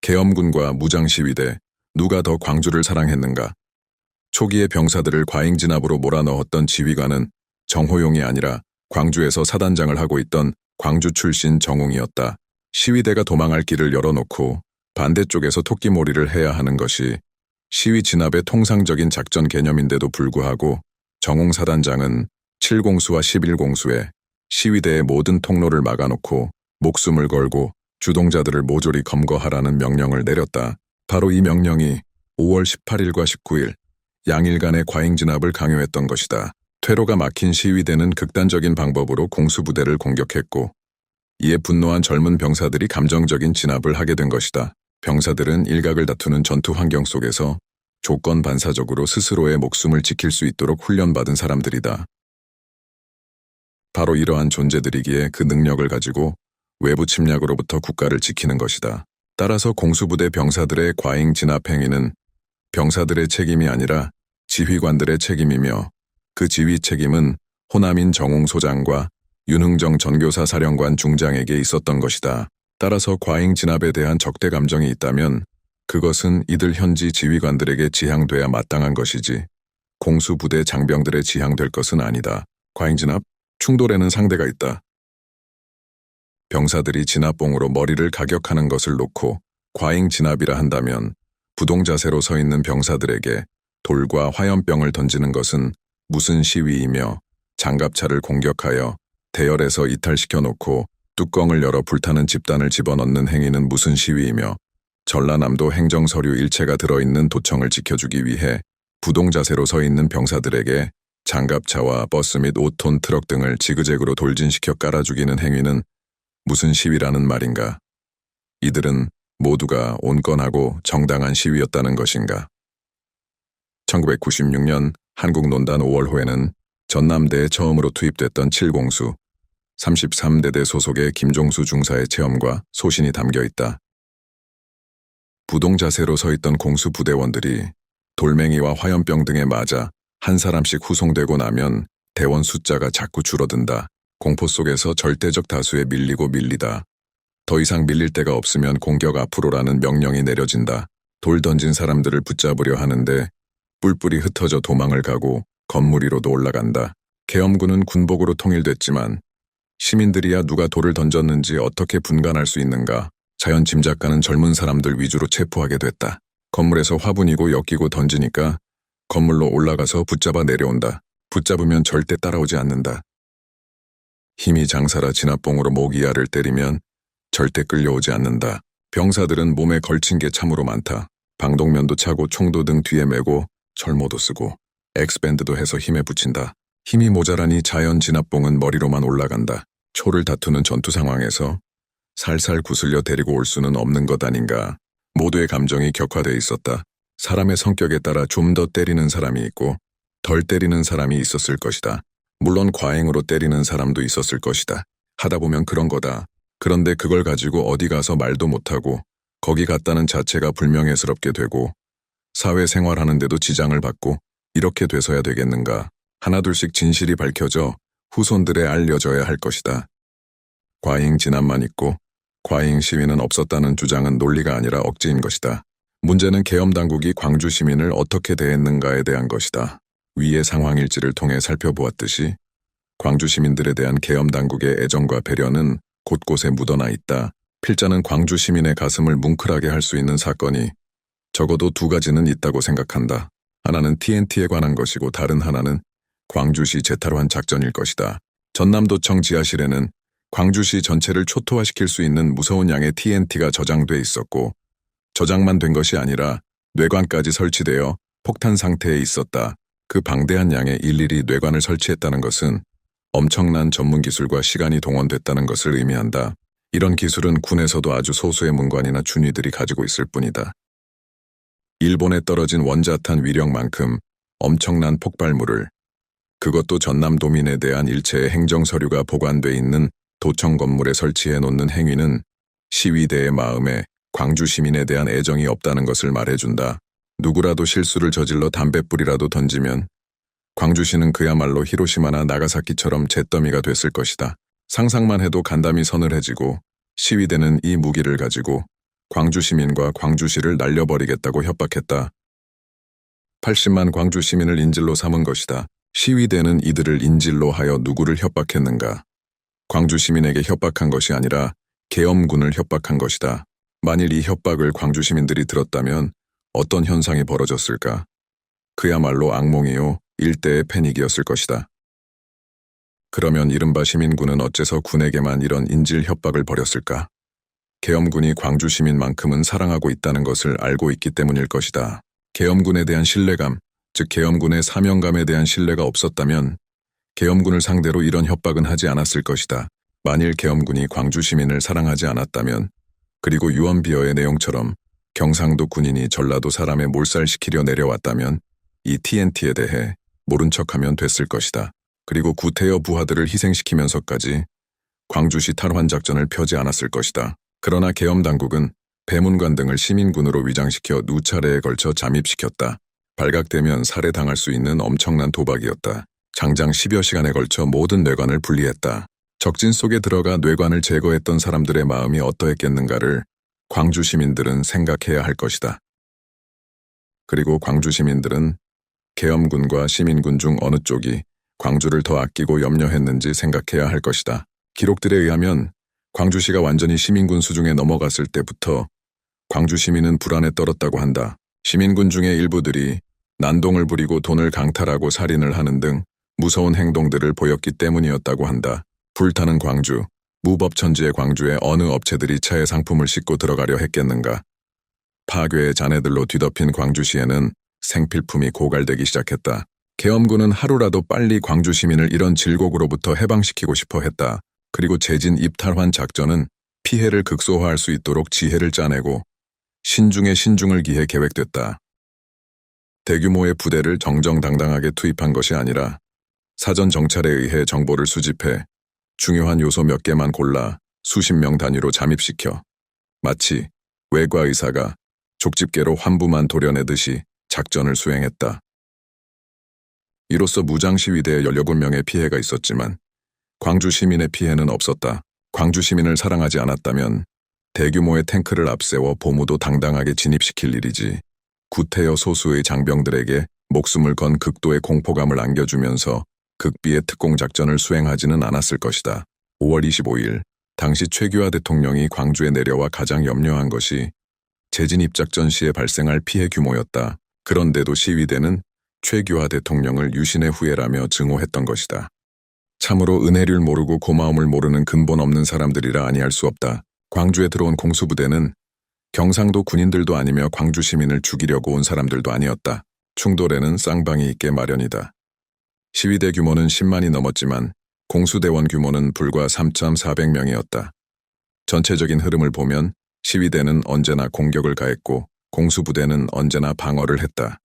계엄군과 무장시위대, 누가 더 광주를 사랑했는가? 초기에 병사들을 과잉 진압으로 몰아넣었던 지휘관은 정호용이 아니라 광주에서 사단장을 하고 있던 광주 출신 정웅이었다. 시위대가 도망할 길을 열어놓고 반대쪽에서 토끼몰이를 해야 하는 것이 시위 진압의 통상적인 작전 개념인데도 불구하고 정웅 사단장은 7공수와 11공수에 시위대의 모든 통로를 막아놓고 목숨을 걸고 주동자들을 모조리 검거하라는 명령을 내렸다. 바로 이 명령이 5월 18일과 19일 양일 간의 과잉 진압을 강요했던 것이다. 퇴로가 막힌 시위대는 극단적인 방법으로 공수부대를 공격했고 이에 분노한 젊은 병사들이 감정적인 진압을 하게 된 것이다. 병사들은 일각을 다투는 전투 환경 속에서 조건 반사적으로 스스로의 목숨을 지킬 수 있도록 훈련받은 사람들이다. 바로 이러한 존재들이기에 그 능력을 가지고 외부 침략으로부터 국가를 지키는 것이다. 따라서 공수부대 병사들의 과잉 진압 행위는 병사들의 책임이 아니라 지휘관들의 책임이며 그 지휘 책임은 호남인 정웅 소장과 윤흥정 전교사 사령관 중장에게 있었던 것이다. 따라서 과잉 진압에 대한 적대 감정이 있다면 그것은 이들 현지 지휘관들에게 지향돼야 마땅한 것이지 공수부대 장병들의 지향될 것은 아니다. 과잉 진압? 충돌에는 상대가 있다. 병사들이 진압봉으로 머리를 가격하는 것을 놓고 과잉 진압이라 한다면 부동자세로 서 있는 병사들에게 돌과 화염병을 던지는 것은 무슨 시위이며 장갑차를 공격하여 대열에서 이탈시켜 놓고 뚜껑을 열어 불타는 집단을 집어넣는 행위는 무슨 시위이며 전라남도 행정서류 일체가 들어있는 도청을 지켜주기 위해 부동자세로 서 있는 병사들에게 장갑차와 버스 및 5톤 트럭 등을 지그재그로 돌진시켜 깔아죽이는 행위는 무슨 시위라는 말인가? 이들은 모두가 온건하고 정당한 시위였다는 것인가? 1996년 한국논단 5월호에는 전남대에 처음으로 투입됐던 7공수 33대대 소속의 김종수 중사의 체험과 소신이 담겨 있다. 부동자세로 서 있던 공수부대원들이 돌멩이와 화염병 등에 맞아 한 사람씩 후송되고 나면 대원 숫자가 자꾸 줄어든다. 공포 속에서 절대적 다수에 밀리다. 더 이상 밀릴 데가 없으면 공격 앞으로라는 명령이 내려진다. 돌 던진 사람들을 붙잡으려 하는데 뿔뿔이 흩어져 도망을 가고 건물 위로도 올라간다. 계엄군은 군복으로 통일됐지만 시민들이야 누가 돌을 던졌는지 어떻게 분간할 수 있는가? 자연 짐작가는 젊은 사람들 위주로 체포하게 됐다. 건물에서 화분이고 엮이고 던지니까 건물로 올라가서 붙잡아 내려온다. 붙잡으면 절대 따라오지 않는다. 힘이 장사라 진압봉으로 목 이하를 때리면 절대 끌려오지 않는다. 병사들은 몸에 걸친 게 참으로 많다. 방독면도 차고 총도 등 뒤에 메고 철모도 쓰고 엑스밴드도 해서 힘에 붙인다. 힘이 모자라니 자연 진압봉은 머리로만 올라간다. 초를 다투는 전투 상황에서 살살 구슬려 데리고 올 수는 없는 것 아닌가. 모두의 감정이 격화돼 있었다. 사람의 성격에 따라 좀 더 때리는 사람이 있고 덜 때리는 사람이 있었을 것이다. 물론 과잉으로 때리는 사람도 있었을 것이다. 하다 보면 그런 거다. 그런데 그걸 가지고 어디 가서 말도 못하고 거기 갔다는 자체가 불명예스럽게 되고 사회생활하는데도 지장을 받고 이렇게 돼서야 되겠는가. 하나둘씩 진실이 밝혀져 후손들에 알려져야 할 것이다. 과잉 진압만 있고 과잉 시위는 없었다는 주장은 논리가 아니라 억지인 것이다. 문제는 계엄당국이 광주 시민을 어떻게 대했는가에 대한 것이다. 위의 상황일지를 통해 살펴보았듯이 광주 시민들에 대한 계엄당국의 애정과 배려는 곳곳에 묻어나 있다. 필자는 광주 시민의 가슴을 뭉클하게 할 수 있는 사건이 적어도 두 가지는 있다고 생각한다. 하나는 TNT에 관한 것이고 다른 하나는 광주시 재탈환 작전일 것이다. 전남도청 지하실에는 광주시 전체를 초토화시킬 수 있는 무서운 양의 TNT가 저장돼 있었고 저장만 된 것이 아니라 뇌관까지 설치되어 폭탄 상태에 있었다. 그 방대한 양의 일일이 뇌관을 설치했다는 것은 엄청난 전문 기술과 시간이 동원됐다는 것을 의미한다. 이런 기술은 군에서도 아주 소수의 문관이나 준위들이 가지고 있을 뿐이다. 일본에 떨어진 원자탄 위력만큼 엄청난 폭발물을 그것도 전남도민에 대한 일체의 행정서류가 보관돼 있는 도청 건물에 설치해 놓는 행위는 시위대의 마음에 광주 시민에 대한 애정이 없다는 것을 말해준다. 누구라도 실수를 저질러 담뱃불이라도 던지면 광주시는 그야말로 히로시마나 나가사키처럼 잿더미가 됐을 것이다. 상상만 해도 간담이 서늘해지고 시위대는 이 무기를 가지고 광주 시민과 광주시를 날려버리겠다고 협박했다. 80만 광주 시민을 인질로 삼은 것이다. 시위대는 이들을 인질로 하여 누구를 협박했는가? 광주 시민에게 협박한 것이 아니라 계엄군을 협박한 것이다. 만일 이 협박을 광주 시민들이 들었다면 어떤 현상이 벌어졌을까? 그야말로 악몽이요, 일대의 패닉이었을 것이다. 그러면 이른바 시민군은 어째서 군에게만 이런 인질 협박을 벌였을까? 계엄군이 광주 시민만큼은 사랑하고 있다는 것을 알고 있기 때문일 것이다. 계엄군에 대한 신뢰감, 즉 계엄군의 사명감에 대한 신뢰가 없었다면 계엄군을 상대로 이런 협박은 하지 않았을 것이다. 만일 계엄군이 광주 시민을 사랑하지 않았다면, 그리고 유언비어의 내용처럼 경상도 군인이 전라도 사람에 몰살시키려 내려왔다면 이 TNT에 대해 모른 척하면 됐을 것이다. 그리고 구태여 부하들을 희생시키면서까지 광주시 탈환 작전을 펴지 않았을 것이다. 그러나 계엄당국은 배문관 등을 시민군으로 위장시켜 누차례에 걸쳐 잠입시켰다. 발각되면 살해당할 수 있는 엄청난 도박이었다. 장장 10여 시간에 걸쳐 모든 뇌관을 분리했다. 적진 속에 들어가 뇌관을 제거했던 사람들의 마음이 어떠했겠는가를 광주 시민들은 생각해야 할 것이다. 그리고 광주 시민들은 계엄군과 시민군 중 어느 쪽이 광주를 더 아끼고 염려했는지 생각해야 할 것이다. 기록들에 의하면 광주시가 완전히 시민군 수중에 넘어갔을 때부터 광주 시민은 불안에 떨었다고 한다. 시민군 중의 일부들이 난동을 부리고 돈을 강탈하고 살인을 하는 등 무서운 행동들을 보였기 때문이었다고 한다. 불타는 광주, 무법천지의 광주에 어느 업체들이 차에 상품을 싣고 들어가려 했겠는가. 파괴의 잔해들로 뒤덮인 광주시에는 생필품이 고갈되기 시작했다. 계엄군은 하루라도 빨리 광주 시민을 이런 질곡으로부터 해방시키고 싶어 했다. 그리고 재진 입탈환 작전은 피해를 극소화할 수 있도록 지혜를 짜내고 신중에 신중을 기해 계획됐다. 대규모의 부대를 정정당당하게 투입한 것이 아니라 사전 정찰에 의해 정보를 수집해 중요한 요소 몇 개만 골라 수십 명 단위로 잠입시켜 마치 외과 의사가 족집게로 환부만 도려내듯이 작전을 수행했다. 이로써 무장시위대에 17명의 피해가 있었지만 광주 시민의 피해는 없었다. 광주 시민을 사랑하지 않았다면 대규모의 탱크를 앞세워 보무도 당당하게 진입시킬 일이지. 구태여 소수의 장병들에게 목숨을 건 극도의 공포감을 안겨주면서 극비의 특공작전을 수행하지는 않았을 것이다. 5월 25일, 당시 최규하 대통령이 광주에 내려와 가장 염려한 것이 재진입작전 시에 발생할 피해 규모였다. 그런데도 시위대는 최규하 대통령을 유신의 후예라며 증오했던 것이다. 참으로 은혜를 모르고 고마움을 모르는 근본 없는 사람들이라 아니할 수 없다. 광주에 들어온 공수부대는 경상도 군인들도 아니며 광주 시민을 죽이려고 온 사람들도 아니었다. 충돌에는 쌍방이 있게 마련이다. 시위대 규모는 10만이 넘었지만 공수대원 규모는 불과 3,400명이었다. 전체적인 흐름을 보면 시위대는 언제나 공격을 가했고 공수부대는 언제나 방어를 했다.